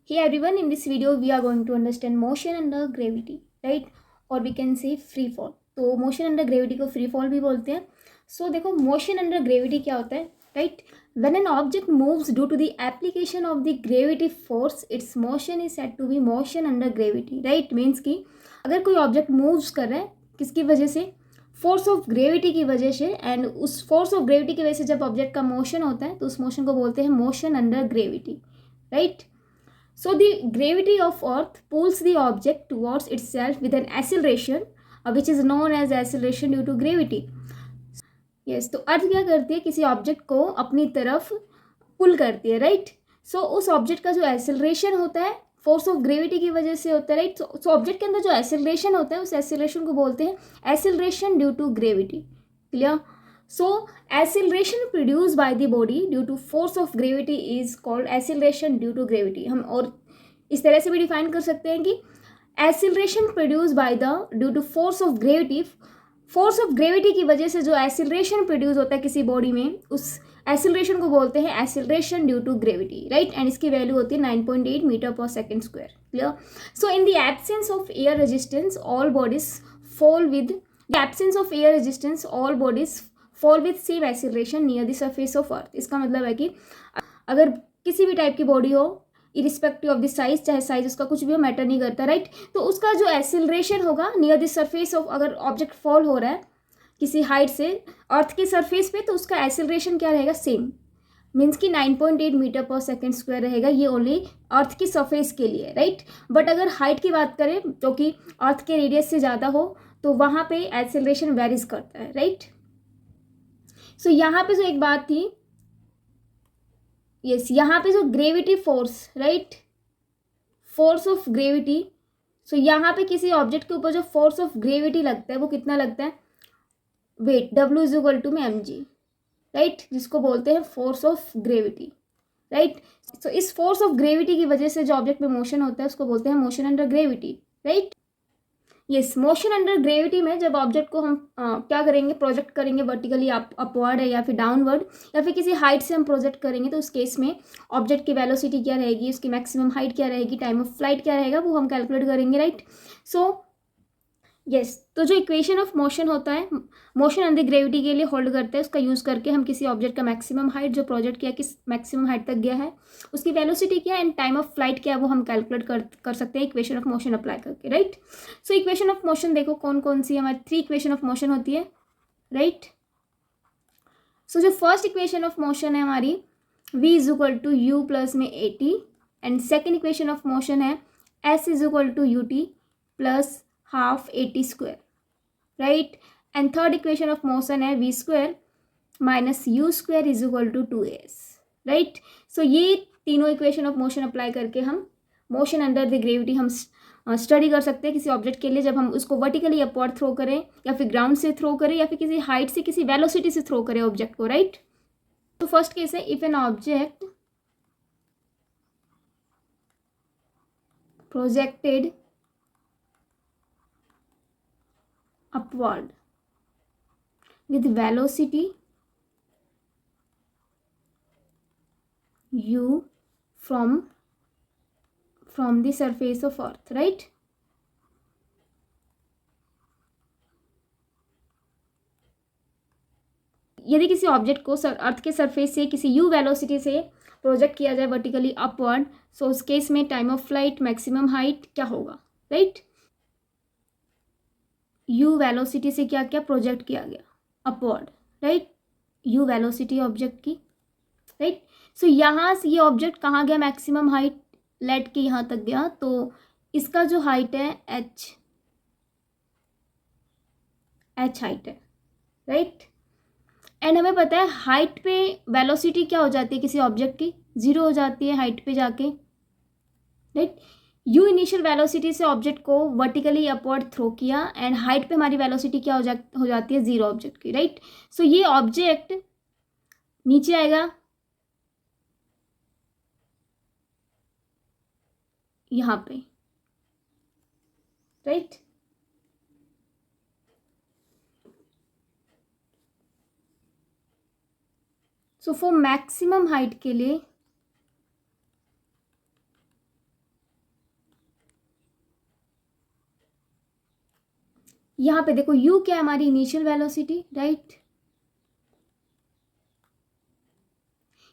Hey everyone, in this video we are going to understand motion under gravity, right? और we can say free fall. तो motion under gravity को free fall भी बोलते हैं. So देखो motion under gravity क्या होता है, right? When an object moves due to the application of the gravity force, its motion is said to be motion under gravity, right? Means कि अगर कोई object moves कर रहा है किसकी वजह से, फोर्स ऑफ ग्रेविटी की वजह से, एंड उस फोर्स ऑफ ग्रेविटी की वजह से जब ऑब्जेक्ट का मोशन होता है तो उस मोशन को बोलते हैं motion under gravity, right? So the gravity of earth pulls the object towards itself with an acceleration which is known as acceleration due to gravity. Yes, तो अर्थ क्या करती है, किसी ऑब्जेक्ट को अपनी तरफ पुल करती है, राइट? सो उस ऑब्जेक्ट का जो एक्सेलरेशन होता है फोर्स ऑफ ग्रेविटी की वजह से होता है, राइट? सो ऑब्जेक्ट के अंदर जो एक्सेलरेशन होता है उस एक्सेलरेशन को बोलते हैं acceleration due to gravity. Clear? So acceleration produced by the body due to force of gravity is called acceleration due to gravity. हम और इस तरह से भी डिफाइन कर सकते हैं कि acceleration produced by the due to force of gravity, force of gravity की वजह से जो एक्सेलरेशन प्रोड्यूस होता है किसी बॉडी में, उस एक्सेलरेशन को बोलते हैं acceleration due to gravity, right? And इसकी वैल्यू होती है 9.8 मीटर पर second square. Clear? So in the absence of air resistance all bodies fall with the absence of air resistance all bodies fall with same acceleration near the surface of earth. इसका मतलब है कि अगर किसी भी type की body हो, irrespective of the size, चाहे साइज उसका कुछ भी हो, मैटर नहीं करता, राइट? तो उसका जो एक्सेलरेशन होगा नियर द सरफेस ऑफ, अगर ऑब्जेक्ट फॉल हो रहा है किसी हाइट से अर्थ के सरफेस पे, तो उसका एक्सेलरेशन क्या रहेगा, सेम. मीन्स कि 9.8 मीटर पर सेकेंड स्क्वायर रहेगा. ये ओनली अर्थ की सरफेस के लिए, राइट? बट अगर हाइट की बात करें जो कि अर्थ के रेडियस से ज़्यादा हो, तो वहाँ पे एक्सेलरेशन वेरीज करता है, राइट? सो यहाँ पे जो एक बात थी, यस, यहाँ पे जो gravity force, right, force of gravity, so यहाँ पे किसी ऑब्जेक्ट के ऊपर जो फोर्स ऑफ ग्रेविटी लगता है वो कितना लगता है, weight W is equal to में mg, राइट? जिसको बोलते हैं force of gravity, right? So इस फोर्स ऑफ ग्रेविटी की वजह से जो ऑब्जेक्ट में मोशन होता है उसको बोलते हैं motion under gravity, right? Yes, motion under gravity में जब ऑब्जेक्ट को हम क्या करेंगे, प्रोजेक्ट करेंगे वर्टिकली अपवर्ड है या फिर डाउनवर्ड या फिर किसी हाइट से हम प्रोजेक्ट करेंगे, तो उस केस में ऑब्जेक्ट की वेलोसिटी क्या रहेगी, उसकी मैक्सिमम हाइट क्या रहेगी, टाइम ऑफ फ्लाइट क्या रहेगा, वो हम कैलकुलेट करेंगे, राइट? सो यस, तो जो इक्वेशन ऑफ मोशन होता है, मोशन अंडर ग्रेविटी के लिए होल्ड करते हैं, उसका यूज़ करके हम किसी ऑब्जेक्ट का मैक्सिमम हाइट जो प्रोजेक्ट किया किस मैक्सिमम हाइट तक गया है, उसकी वेलोसिटी क्या है एंड टाइम ऑफ फ्लाइट क्या है, वो हम कैलकुलेट कर सकते हैं इक्वेशन ऑफ मोशन अप्लाई करके, right? So equation of motion देखो कौन कौन सी हमारी 3 इक्वेशन ऑफ मोशन होती है, राइट? सो जो फर्स्ट इक्वेशन ऑफ मोशन है हमारी v is equal to u plus में AT, and second equation of motion है s is equal to UT plus half AT square, right? And third equation of motion है v square minus u square is equal to 2as, right? So ये तीनों equation of motion apply करके हम motion under the gravity हम study कर सकते हैं किसी ऑब्जेक्ट के लिए, जब हम उसको वर्टिकली अपवर्ड थ्रो करें या फिर ग्राउंड से थ्रो करें या फिर किसी हाइट से किसी वेलोसिटी से थ्रो करें ऑब्जेक्ट को, राइट? तो फर्स्ट केस है if an object projected upward with velocity u from the surface of earth, right? यदि किसी ऑब्जेक्ट को अर्थ के सरफेस से किसी u वेलोसिटी से प्रोजेक्ट किया जाए वर्टिकली अपवर्ड, सो उस केस में time of flight, maximum height क्या होगा, राइट? u वेलोसिटी से क्या क्या प्रोजेक्ट किया गया upward, right? u velocity object की, राइट? सो यहाँ से ये ऑब्जेक्ट कहाँ गया, मैक्सिमम हाइट लेट के यहाँ तक गया, तो इसका जो हाइट है h हाइट है, राइट? एंड हमें पता है हाइट पे वेलोसिटी क्या हो जाती है किसी ऑब्जेक्ट की, 0 हो जाती है हाइट पे जाके, राइट? यू इनिशियल वेलोसिटी से ऑब्जेक्ट को वर्टिकली अपवर्ड थ्रो किया एंड हाइट पे हमारी वेलोसिटी क्या हो जाती है, 0 ऑब्जेक्ट की, राइट? सो ये ऑब्जेक्ट नीचे आएगा यहाँ पे, right? So for maximum height के लिए यहाँ पे देखो u क्या है, हमारी इनिशियल वेलोसिटी, राइट।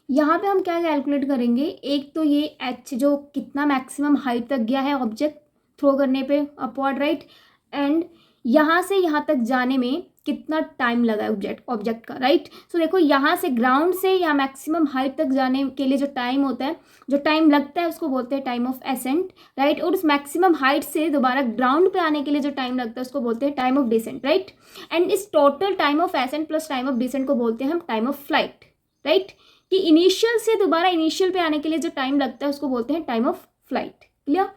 यहाँ पे हम क्या कैलकुलेट करेंगे, एक तो ये h जो कितना मैक्सिमम हाइट तक गया है ऑब्जेक्ट थ्रो करने पे अपवर्ड, राइट, एंड यहाँ से यहाँ तक जाने में कितना टाइम लगा है ऑब्जेक्ट का, राइट। सो देखो यहाँ से ग्राउंड से यहाँ मैक्सिमम हाइट तक जाने के लिए जो टाइम होता है, जो टाइम लगता है उसको बोलते हैं टाइम ऑफ एसेंट, राइट। और उस मैक्सिमम हाइट से दोबारा ग्राउंड पे आने के लिए जो टाइम लगता है उसको बोलते हैं time of descent, right. And इस total time of ascent plus time of descent को बोलते हैं हम टाइम ऑफ फ्लाइट, राइट। कि इनिशियल से दोबारा इनिशियल पे आने के लिए जो टाइम लगता है उसको बोलते हैं टाइम ऑफ फ्लाइट, क्लियर।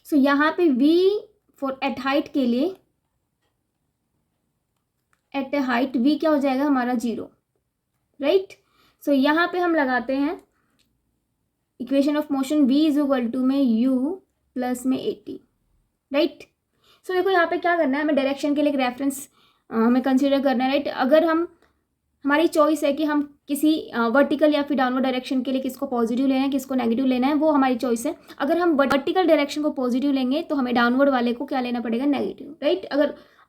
सो यहाँ पे v फॉर एट हाइट के लिए, एट ए हाइट v क्या हो जाएगा हमारा 0, राइट। सो यहाँ पे हम लगाते हैं equation of motion v is equal to में u प्लस में 80, राइट। सो देखो यहाँ पे क्या करना है, हमें डायरेक्शन के लिए एक रेफरेंस हमें कंसिडर करना है, राइट। अगर हमारी चॉइस है कि हम किसी वर्टिकल या फिर डाउनवर्ड डायरेक्शन के लिए किसको पॉजिटिव लेना है किसको नेगेटिव लेना है, वो हमारी चॉइस है। अगर हम वर्टिकल डायरेक्शन को पॉजिटिव लेंगे तो हमें डाउनवर्ड वाले को क्या लेना पड़ेगा, नेगेटिव, राइट।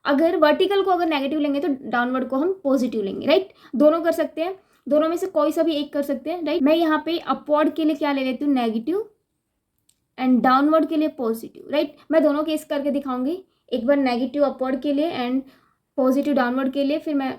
अगर वर्टिकल को अगर नेगेटिव लेंगे तो डाउनवर्ड को हम पॉजिटिव लेंगे, राइट। दोनों कर सकते हैं, दोनों में से कोई सा भी एक कर सकते हैं, राइट। मैं यहाँ पे अपवर्ड के लिए क्या ले लेती हूँ, नेगेटिव, एंड डाउनवर्ड के लिए पॉजिटिव, राइट। मैं दोनों केस करके दिखाऊंगी, एक बार नेगेटिव अपवर्ड के लिए एंड पॉजिटिव डाउनवर्ड के लिए, फिर मैं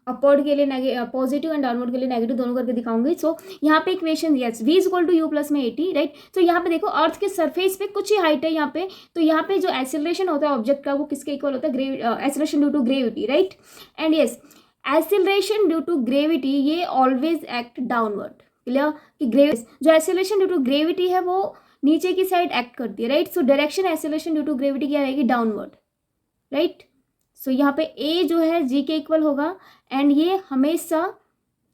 अपवर्ड के लिए पॉजिटिव एंड डाउनवर्ड के लिए नेगेटिव दोनों करके दिखाऊंगी। सो यहाँ पे equation yes v is equal to u plus में 80, राइट। तो यहाँ पे देखो अर्थ के सरफेस पे कुछ ही हाइट है यहाँ पे, तो यहाँ पे जो एक्सेलरेशन होता है ऑब्जेक्ट का वो किसके इक्वल होता है, acceleration due to gravity, right. And yes acceleration due to gravity ये ऑलवेज एक्ट डाउनवर्ड, क्लियर। कि जो एक्सेलरेशन ड्यू टू ग्रेविटी है वो नीचे की साइड एक्ट करती है, right. So direction acceleration due to gravity क्या रहेगी, डाउनवर्ड, राइट। सो यहाँ पे a जो है g के इक्वल होगा एंड ये हमेशा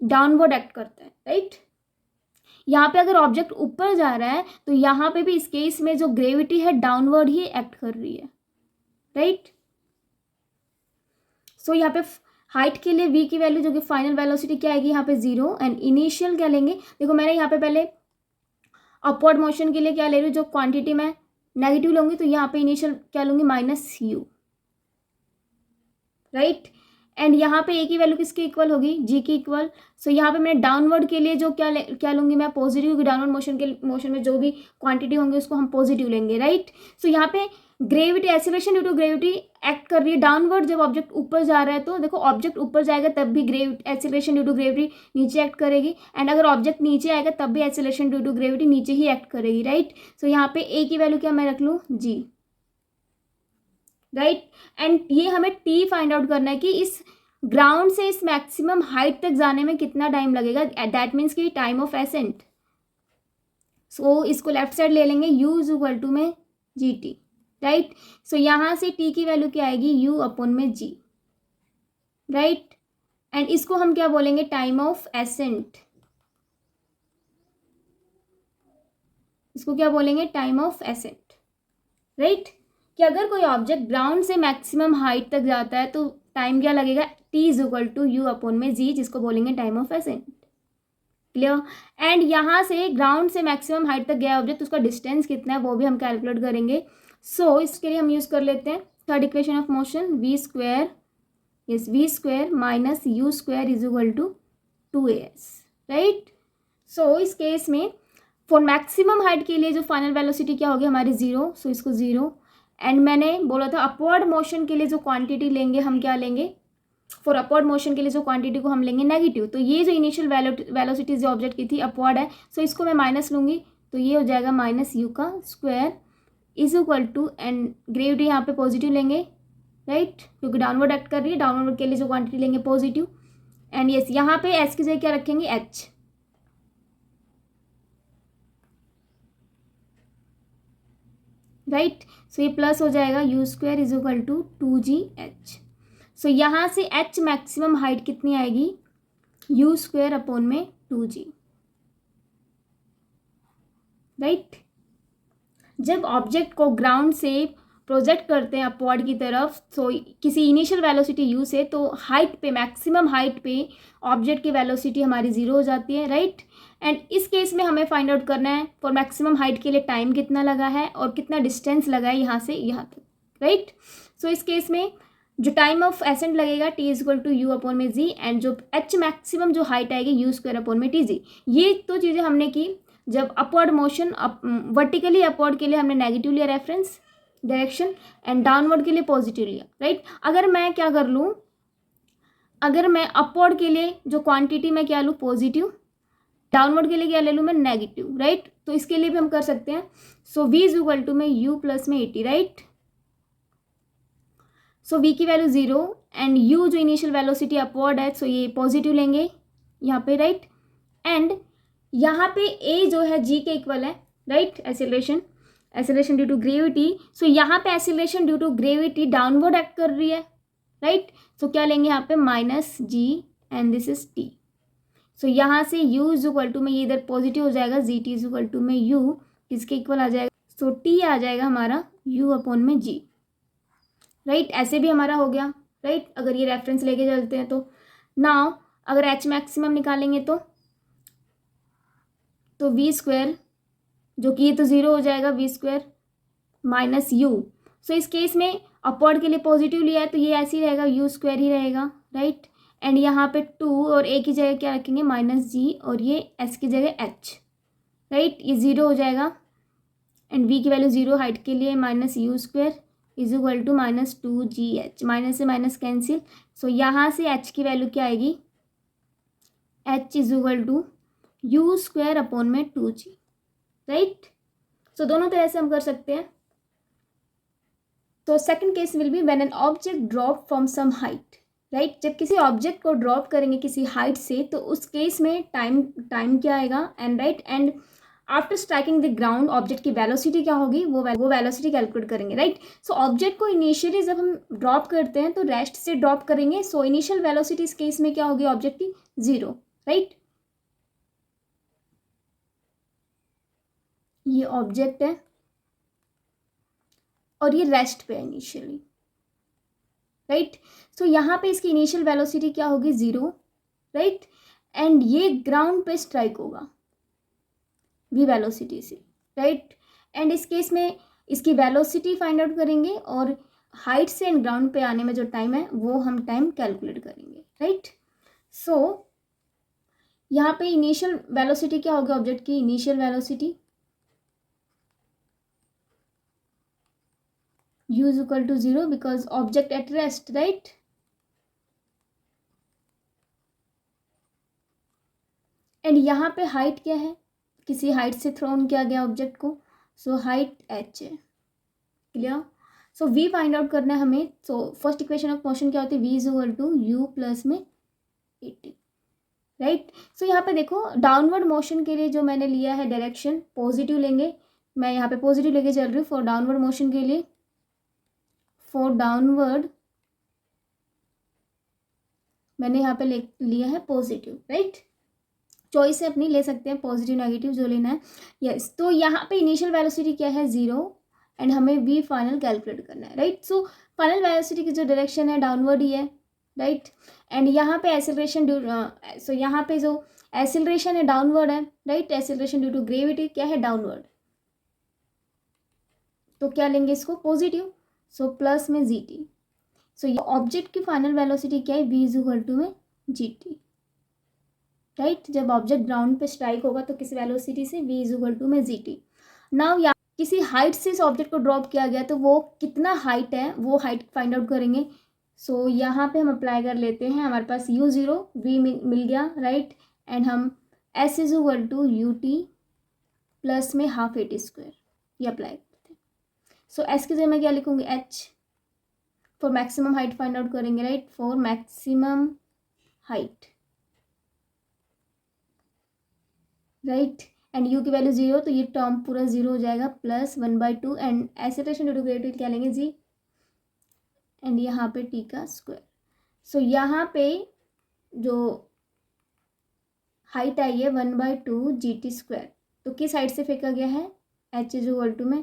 डाउनवर्ड एक्ट करता है, राइट। यहाँ पे अगर ऑब्जेक्ट ऊपर जा रहा है तो यहाँ पे भी इस केस में जो ग्रेविटी है डाउनवर्ड ही एक्ट कर रही है, राइट। सो यहाँ पे हाइट के लिए v की वैल्यू जो कि फाइनल वेलोसिटी क्या आएगी यहाँ पे 0 एंड इनिशियल क्या लेंगे, देखो मैंने यहाँ पे पहले अपवर्ड मोशन के लिए क्या ले रही हूँ, जो क्वांटिटी मैं नेगेटिव लूँगी तो यहाँ पे इनिशियल क्या लूँगी, -u, राइट। एंड यहाँ पे a की वैल्यू किसके इक्वल होगी, g की इक्वल। सो यहाँ पे मैं डाउनवर्ड के लिए जो क्या लूँगी मैं, पॉजिटिव, क्योंकि डाउनवर्ड मोशन में जो भी क्वांटिटी होंगे उसको हम पॉजिटिव लेंगे, राइट। सो यहाँ पे gravity acceleration due to gravity act कर रही है डाउनवर्ड, जब ऑब्जेक्ट ऊपर जा रहा है तो देखो ऑब्जेक्ट ऊपर जाएगा तब भी एक्सेलरेशन ड्यू टू ग्रेविटी नीचे एक्ट करेगी, एंड अगर ऑब्जेक्ट नीचे आएगा तब भी एक्सेलरेशन ड्यू टू ग्रेविटी नीचे ही एक्ट करेगी, राइट। सो यहाँ पे a की वैल्यू क्या मैं रख लूँ, g, राइट। एंड ये हमें t फाइंड आउट करना है कि इस ग्राउंड से इस मैक्सिमम हाइट तक जाने में कितना टाइम लगेगा, दैट मीन्स कि टाइम ऑफ एसेंट। सो इसको लेफ्ट साइड ले लेंगे, u इज इक्वल टू में gt, राइट। सो यहाँ से t की वैल्यू क्या आएगी, u अपॉन में g, राइट। एंड इसको हम क्या बोलेंगे, टाइम ऑफ एसेंट, इसको क्या बोलेंगे, टाइम ऑफ एसेंट, राइट। कि अगर कोई ऑब्जेक्ट ग्राउंड से मैक्सिमम हाइट तक जाता है तो टाइम क्या लगेगा, t is equal to u upon में g, जिसको बोलेंगे time of ascent, clear. And यहाँ से ग्राउंड से मैक्सिमम हाइट तक गया ऑब्जेक्ट, उसका डिस्टेंस कितना है वो भी हम कैलकुलेट करेंगे। सो इसके लिए हम यूज़ कर लेते हैं third equation of motion, v square minus u square is equal to 2as, right. So इस केस में फॉर मैक्सिमम हाइट के लिए जो फाइनल वेलोसिटी क्या होगी हमारी 0, सो इसको 0। एंड मैंने बोला था अपवर्ड मोशन के लिए जो क्वांटिटी लेंगे हम क्या लेंगे, फॉर अपवर्ड मोशन के लिए जो क्वांटिटी को हम लेंगे नेगेटिव। तो ये जो इनिशियल वेलोसिटी जो ऑब्जेक्ट की थी अपवर्ड है, सो इसको मैं माइनस लूँगी तो ये हो जाएगा -u का square is equal to, and gravity यहाँ पे पॉजिटिव लेंगे, राइट, क्योंकि डाउनवर्ड एक्ट कर रही है, डाउनवर्ड के लिए जो क्वांटिटी लेंगे पॉजिटिव। एंड यस यहाँ पे एस की जगह क्या रखेंगे, h, राइट। सो ये प्लस हो जाएगा u square is equal to 2gh। So यहाँ से h मैक्सिमम हाइट कितनी आएगी, u स्क्वायर अपॉन में 2g, राइट। जब ऑब्जेक्ट को ग्राउंड से प्रोजेक्ट करते हैं अपवर्ड की तरफ, सो किसी इनिशियल वेलोसिटी u से, तो हाइट पे मैक्सिमम हाइट पे ऑब्जेक्ट की वेलोसिटी हमारी 0 हो जाती है, राइट। एंड इस केस में हमें फाइंड आउट करना है फॉर मैक्सिमम हाइट के लिए टाइम कितना लगा है और कितना डिस्टेंस लगा है यहाँ से यहाँ तक, राइट। सो इस केस में जो टाइम ऑफ एसेंट लगेगा t is equal to u upon में जी, एंड जो एच मैक्सिमम जो हाइट आएगी यू स्क्वायर अपॉन में टी जी। ये तो चीज़ें हमने की जब अपवर्ड मोशन वर्टिकली अपवर्ड के लिए हमने नेगेटिव लिया रेफरेंस डायरेक्शन, एंड डाउनवर्ड के लिए पॉजिटिव लिया, राइट। अगर मैं क्या कर लूँ, अगर मैं अपवर्ड के लिए जो क्वांटिटी में क्या लूँ पॉजिटिव, डाउनवर्ड के लिए क्या ले लूँ मैं नेगेटिव, राइट। तो इसके लिए भी हम कर सकते हैं। सो v इज इक्वल टू में u प्लस में 80, राइट। सो v की वैल्यू 0 एंड u जो इनिशियल वेलोसिटी अपवर्ड है, सो ये पॉजिटिव लेंगे यहाँ पे, राइट। एंड यहाँ पे a जो है g के इक्वल है, right. Acceleration due to gravity, so यहाँ पे acceleration due to gravity downward act कर रही है, राइट। सो क्या लेंगे यहाँ पे minus g and this is t। So यहाँ से u इज इक्वल टू में ये इधर पॉजिटिव हो जाएगा, g t is equal to में u किसके इक्वल आ जाएगा, सो t आ जाएगा हमारा u अपॉन में g, राइट। ऐसे भी हमारा हो गया, राइट। अगर ये रेफरेंस लेके चलते हैं तो नाउ अगर h मैक्सिमम निकालेंगे तो v स्क्वायर जो कि ये तो 0 हो जाएगा, v स्क्वायर माइनस u। सो इस केस में अपवर्ड के लिए पॉजिटिव लिया है तो ये ऐसे ही रहेगा, u स्क्वायर ही रहेगा, राइट। एंड यहाँ पे 2 और a की जगह क्या रखेंगे माइनस g, और ये s की जगह h, राइट। ये 0 हो जाएगा एंड v की वैल्यू 0 हाइट के लिए minus u square is equal to minus 2gh, minus से माइनस कैंसिल। सो यहाँ से h की वैल्यू क्या आएगी, h is equal to u square upon में 2g, राइट। सो दोनों तरह से हम कर सकते हैं। तो second case will be when an object drop from some height, right. जब किसी ऑब्जेक्ट को ड्रॉप करेंगे किसी हाइट से तो उस केस में टाइम क्या आएगा, and right, and after striking the ground object की वेलोसिटी क्या होगी, वो वेलोसिटी कैलकुलेट करेंगे, राइट। सो ऑब्जेक्ट को इनिशियली जब हम ड्रॉप करते हैं तो रेस्ट से ड्रॉप करेंगे, सो इनिशियल वेलोसिटी इस केस में क्या होगी ऑब्जेक्ट की 0, राइट। ये ऑब्जेक्ट है और ये रेस्ट पे है इनिशियली, राइट। सो यहाँ पे इसकी इनिशियल वेलोसिटी क्या होगी 0, राइट। एंड ये ग्राउंड पे स्ट्राइक होगा v वेलोसिटी से, राइट। एंड इस केस में इसकी वेलोसिटी फाइंड आउट करेंगे और हाइट से एंड ग्राउंड पे आने में जो टाइम है वो हम टाइम कैलकुलेट करेंगे, राइट। सो यहाँ पे इनिशियल वेलोसिटी क्या होगी ऑब्जेक्ट की, initial velocity u is equal to 0 because object at rest, right। And यहाँ पे हाइट क्या है, किसी हाइट से थ्रोन किया गया ऑब्जेक्ट को, सो हाइट h है, clear. So v find out करना है हमें। So first equation of motion क्या होती है, v is equal to u plus में 80, राइट। सो यहाँ पे देखो डाउनवर्ड मोशन के लिए जो मैंने लिया है डायरेक्शन पॉजिटिव लेंगे, मैं यहाँ पे पॉजिटिव लेके चल रही हूँ फॉर डाउनवर्ड मोशन के लिए। फॉर डाउनवर्ड मैंने यहाँ पे लिया है पॉजिटिव, राइट। चॉइस है अपनी, ले सकते हैं पॉजिटिव नेगेटिव जो लेना है, यस। तो यहाँ पे इनिशियल वेलोसिटी क्या है 0 एंड हमें v फाइनल कैलकुलेट करना है, राइट। सो फाइनल वेलोसिटी की जो डायरेक्शन है डाउनवर्ड ही है, राइट। एंड यहाँ पे एसिलरेशन सो यहाँ पे जो एसिलरेशन है डाउनवर्ड है, right. Acceleration due to gravity क्या है डाउनवर्ड, तो क्या लेंगे इसको पॉजिटिव, सो प्लस में gt। सो ये ऑब्जेक्ट की फाइनल वेलोसिटी क्या है, v इज इक्वल टू में gt, राइट। जब ऑब्जेक्ट ग्राउंड पे स्ट्राइक होगा तो किस वेलोसिटी से, v इज इक्वल टू में gt। नाउ या किसी हाइट से इस ऑब्जेक्ट को ड्रॉप किया गया तो वो कितना हाइट है वो हाइट फाइंड आउट करेंगे। सो यहाँ पे हम अप्लाई कर लेते हैं, हमारे पास u0 v मिल गया, राइट। एंड हम s is equal to ut plus में हाफ एटी स्क्वायर ये अप्लाई करते हैं। सो s की जगह मैं क्या लिखूंगी h, for maximum height find out करेंगे, right. For maximum height, right. And u की वैल्यू 0 तो ये टर्म पूरा 0 हो जाएगा, plus 1/2 and acceleration due to gravity क्या लेंगे g, एंड यहाँ पे t का स्क्वायर। सो यहाँ पे जो हाइट आई है 1/2 gt स्क्वायर, तो किस हाइट से फेंका गया है, h इज इक्वल टू में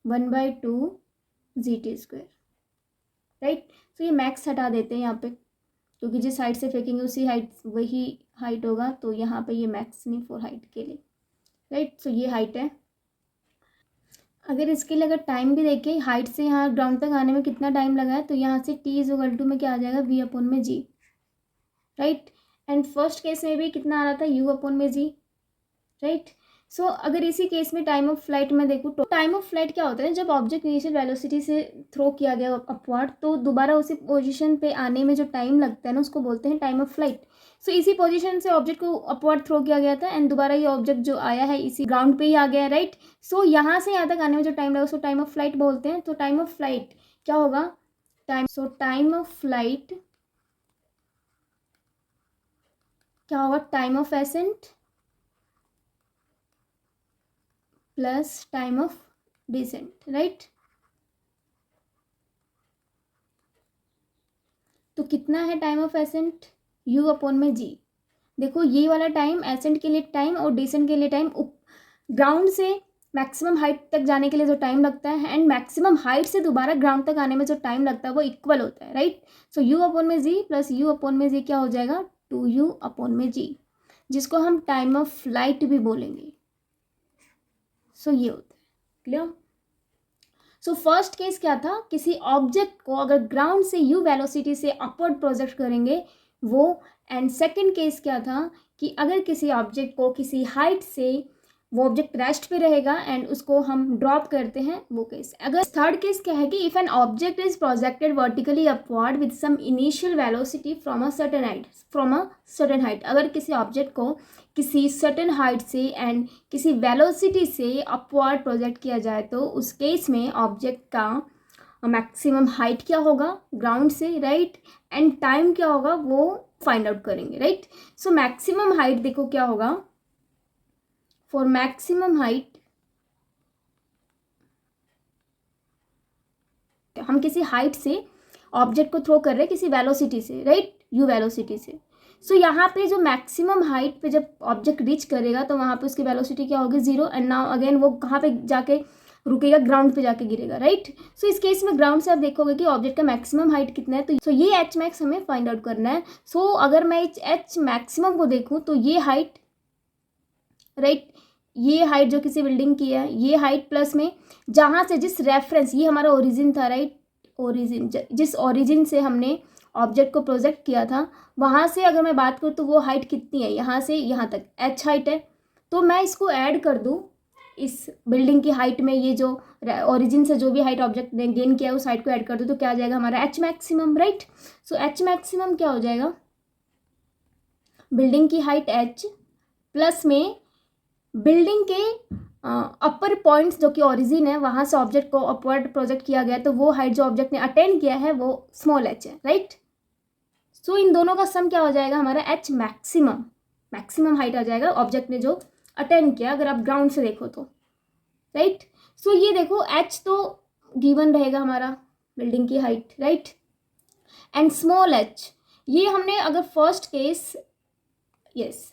1/2 gt स्क्वायर, राइट। तो ये मैक्स हटा देते हैं यहाँ पे क्योंकि जिस हाइट से फेंकेंगे उसी हाइट वही हाइट होगा, तो यहाँ पे ये मैक्स नहीं फॉर हाइट के लिए, राइट। सो ये हाइट है। अगर इसके लिए अगर टाइम भी देखें, हाइट से यहाँ ग्राउंड तक आने में कितना टाइम लगा है, तो यहाँ से t इज इक्वल टू में क्या आ जाएगा, v अपॉन में g, right. And first case में भी कितना आ रहा था, u अपॉन में g, राइट। सो अगर इसी केस में टाइम ऑफ फ्लाइट में देखूँ तो टाइम ऑफ फ्लाइट क्या होता है, जब ऑब्जेक्ट इनिशियल वेलोसिटी से थ्रो किया गया अपवर्ड, तो दोबारा उसी पोजीशन पे आने में जो टाइम लगता है ना, उसको बोलते हैं टाइम ऑफ फ्लाइट। सो इसी पोजीशन से ऑब्जेक्ट को अपवर्ड थ्रो किया गया था एंड दोबारा ये ऑब्जेक्ट जो आया है इसी ग्राउंड पे ही आ गया है, राइट। सो यहाँ से यहाँ तक आने में जो टाइम लगा उसको टाइम ऑफ फ्लाइट बोलते हैं। तो टाइम ऑफ फ्लाइट क्या होगा, टाइम ऑफ फ्लाइट क्या होगा, time of ascent plus time of descent, right. तो कितना है time of ascent, u upon में g। देखो ये वाला टाइम एसेंट के लिए टाइम और डिसेंट के लिए टाइम, ग्राउंड से मैक्सिमम हाइट तक जाने के लिए जो टाइम लगता है एंड मैक्सिमम हाइट से दोबारा ग्राउंड तक आने में जो टाइम लगता है वो इक्वल होता है, राइट। सो u अपॉन में g प्लस u अपॉन में g क्या हो जाएगा, 2u अपॉन में g, जिसको हम टाइम ऑफ फ्लाइट भी बोलेंगे। सो ये होता है, क्लियर। सो फर्स्ट केस क्या था, किसी ऑब्जेक्ट को अगर ग्राउंड से u वेलोसिटी से अपवर्ड प्रोजेक्ट करेंगे वो, एंड सेकंड केस क्या था कि अगर किसी ऑब्जेक्ट को किसी हाइट से वो ऑब्जेक्ट रेस्ट पे रहेगा एंड उसको हम ड्रॉप करते हैं, वो केस। अगर थर्ड केस क्या है कि if an object is projected vertically upward with some initial velocity from a certain height, अगर किसी ऑब्जेक्ट को किसी सर्टेन हाइट से एंड किसी वेलोसिटी से अपवर्ड प्रोजेक्ट किया जाए, तो उस केस में ऑब्जेक्ट का मैक्सिमम हाइट क्या होगा ग्राउंड से, राइट, एंड टाइम क्या होगा वो फाइंड आउट करेंगे, राइट। सो मैक्सिमम हाइट देखो क्या होगा, फॉर मैक्सिमम हाइट हम किसी हाइट से ऑब्जेक्ट को थ्रो कर रहे हैं किसी वेलोसिटी से, राइट, u वेलोसिटी से। सो यहाँ पे जो मैक्सिमम हाइट पे जब ऑब्जेक्ट रीच करेगा तो वहाँ पे उसकी वेलोसिटी क्या होगी, 0, एंड नाउ अगेन वो कहाँ पे जाके रुकेगा, ग्राउंड पे जाके गिरेगा, राइट। सो इस केस में ग्राउंड से आप देखोगे कि ऑब्जेक्ट का मैक्सिमम हाइट कितना है, तो ये एच मैक्स हमें फाइंड आउट करना है। सो अगर मैं एच मैक्सिमम को देखूँ तो ये हाइट, राइट, ये हाइट जो किसी बिल्डिंग की है, ये हाइट प्लस में जहाँ से जिस रेफरेंस, ये हमारा ओरिजिन था, राइट, ओरिजिन, जिस ओरिजिन से हमने ऑब्जेक्ट को प्रोजेक्ट किया था वहाँ से अगर मैं बात करूँ तो वो हाइट कितनी है, यहाँ से यहाँ तक h हाइट है। तो मैं इसको ऐड कर दूँ इस बिल्डिंग की हाइट में, ये जो ओरिजिन से जो भी हाइट ऑब्जेक्ट ने गेन किया है उस हाइट को ऐड कर दूँ, तो क्या आ जाएगा हमारा h मैक्सिमम, राइट। सो h मैक्सिमम क्या हो जाएगा, बिल्डिंग की हाइट h प्लस में बिल्डिंग के अपर पॉइंट्स जो कि ओरिजिन है वहाँ से ऑब्जेक्ट को अपवर्ड प्रोजेक्ट किया गया, तो वो हाइट जो ऑब्जेक्ट ने अटेन किया है वो स्मॉल h है, राइट। सो इन दोनों का सम क्या हो जाएगा हमारा h मैक्सिमम, मैक्सिमम हाइट आ जाएगा ऑब्जेक्ट ने जो अटेन किया, अगर आप ग्राउंड से देखो तो, राइट। सो ये देखो h तो गिवन रहेगा हमारा बिल्डिंग की height, right, and small h ये हमने अगर फर्स्ट केस, यस,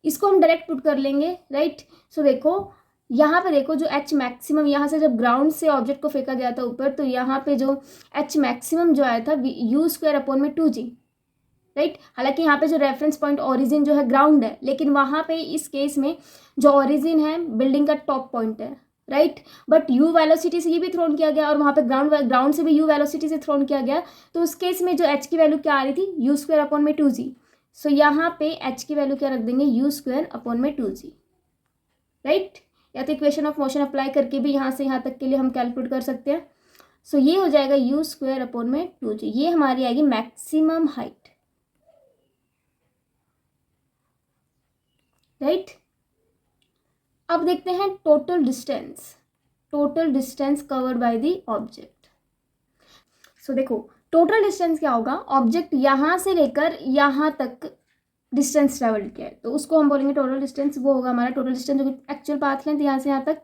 इसको हम डायरेक्ट पुट कर लेंगे, राइट। सो देखो यहाँ पे देखो जो h मैक्सिमम, यहाँ से जब ग्राउंड से ऑब्जेक्ट को फेंका गया था ऊपर, तो यहाँ पे जो h मैक्सिमम जो आया था u स्क्वायर अपॉन में 2g, राइट। हालांकि यहाँ पे जो रेफरेंस पॉइंट ओरिजिन जो है ग्राउंड है, लेकिन वहाँ पे इस केस में जो ओरिजिन है बिल्डिंग का टॉप पॉइंट है, राइट, बट u वेलोसिटी से ये भी थ्रोन किया गया और वहाँ पे ग्राउंड से भी u वेलोसिटी से थ्रोन किया गया, तो उस केस में जो h की वैल्यू क्या आ रही थी, u स्क्वायर अपॉन में 2g। सो यहाँ पे h की वैल्यू क्या रख देंगे, u स्क्वायर अपॉन में 2g, राइट। या तो इक्वेशन ऑफ मोशन अप्लाई करके भी यहाँ से यहाँ तक के लिए हम कैलकुलेट कर सकते हैं। सो ये हो जाएगा u स्क्वायर अपॉन में 2g, ये हमारी आएगी मैक्सिमम हाइट, राइट। अब देखते हैं total distance covered by the object. So देखो टोटल डिस्टेंस क्या होगा, ऑब्जेक्ट यहाँ से लेकर यहाँ तक डिस्टेंस ट्रेवल किया है तो उसको हम बोलेंगे टोटल डिस्टेंस, वो होगा हमारा टोटल डिस्टेंस जो कि एक्चुअल पाथ लेंथ यहाँ से यहाँ तक,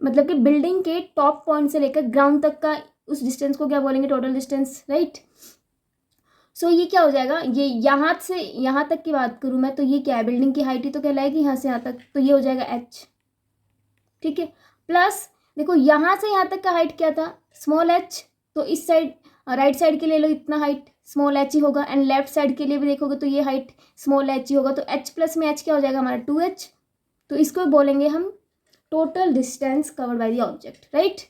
मतलब कि बिल्डिंग के टॉप पॉइंट से लेकर ग्राउंड तक का उस डिस्टेंस को क्या बोलेंगे, टोटल डिस्टेंस, राइट। सो ये क्या हो जाएगा, ये यहाँ से यहाँ तक की बात करूँ मैं तो ये क्या है, बिल्डिंग की हाइट ही तो कहलाएगी यहाँ से यहाँ तक, तो ये हो जाएगा h, ठीक है। प्लस देखो यहाँ से यहाँ तक का हाइट क्या था, स्मॉल h, तो इस साइड राइट साइड के लिए लो इतना हाइट स्मॉल h ही होगा, एंड लेफ्ट साइड के लिए भी देखोगे तो ये हाइट स्मॉल h ही होगा, तो h प्लस में h क्या हो जाएगा हमारा 2h, तो इसको बोलेंगे हम total distance covered by the object, right.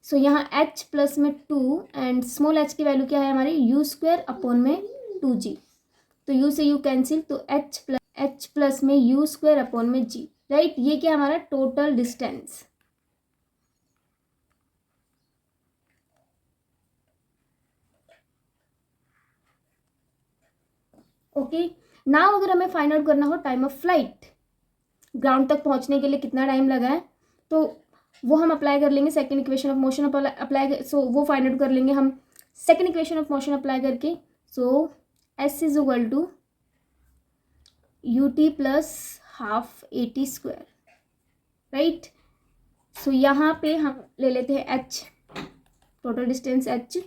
So यहाँ h प्लस में 2 एंड स्मॉल h की वैल्यू क्या है हमारी u स्क्वायर अपॉन में 2g, तो u से u कैंसिल, तो h प्लस में u स्क्वायर अपॉन में g, राइट। ये क्या हमारा टोटल डिस्टेंस। ओके, नाउ अगर हमें फाइंड आउट करना हो टाइम ऑफ फ्लाइट, ग्राउंड तक पहुंचने के लिए कितना टाइम लगा है, तो वो हम अप्लाई कर लेंगे second equation of motion apply, so वो फाइंड आउट कर लेंगे हम second equation of motion apply करके। So s is equal to ut plus half at square, right. So यहाँ पे हम ले लेते हैं h, टोटल डिस्टेंस h,